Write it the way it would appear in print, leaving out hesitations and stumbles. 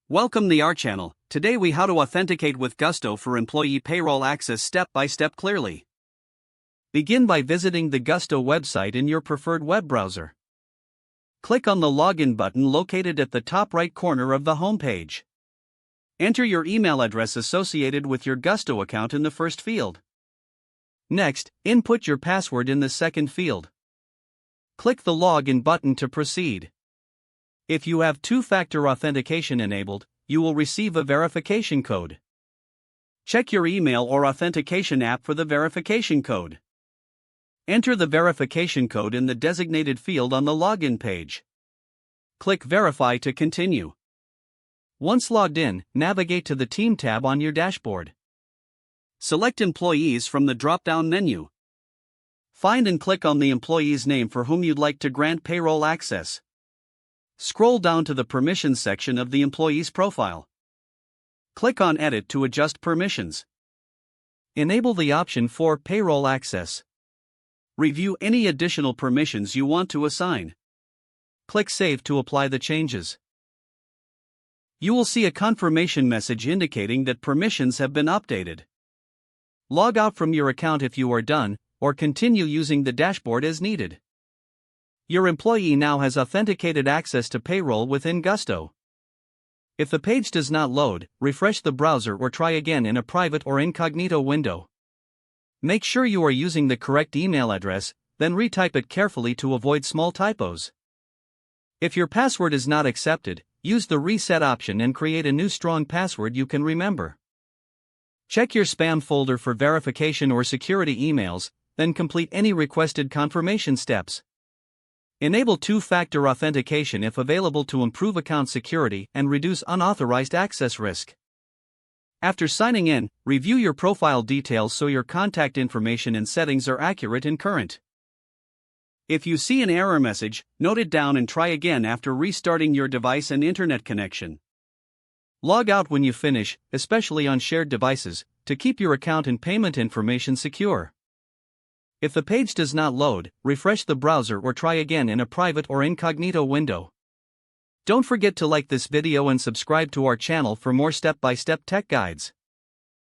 Welcome to our channel. Today we how to authenticate with Gusto for employee payroll access step by step clearly. Begin by visiting the Gusto website in your preferred web browser. Click on the login button located at the top right corner of the home page. Enter your email address associated with your Gusto account in the first field. Next, input your password in the second field. Click the login button to proceed. If you have two-factor authentication enabled, you will receive a verification code. Check your email or authentication app for the verification code. Enter the verification code in the designated field on the login page. Click Verify to continue. Once logged in, navigate to the Team tab on your dashboard. Select Employees from the drop-down menu. Find and click on the employee's name for whom you'd like to grant payroll access. Scroll down to the Permissions section of the employee's profile. Click on Edit to adjust permissions. Enable the option for Payroll Access. Review any additional permissions you want to assign. Click Save to apply the changes. You will see a confirmation message indicating that permissions have been updated. Log out from your account if you are done, or continue using the dashboard as needed. Your employee now has authenticated access to payroll within Gusto. If the page does not load, refresh the browser or try again in a private or incognito window. Make sure you are using the correct email address, then retype it carefully to avoid small typos. If your password is not accepted, use the reset option and create a new strong password you can remember. Check your spam folder for verification or security emails, then complete any requested confirmation steps. Enable two-factor authentication if available to improve account security and reduce unauthorized access risk. After signing in, review your profile details so your contact information and settings are accurate and current. If you see an error message, note it down and try again after restarting your device and internet connection. Log out when you finish, especially on shared devices, to keep your account and payment information secure. If the page does not load, refresh the browser or try again in a private or incognito window. Don't forget to like this video and subscribe to our channel for more step-by-step tech guides.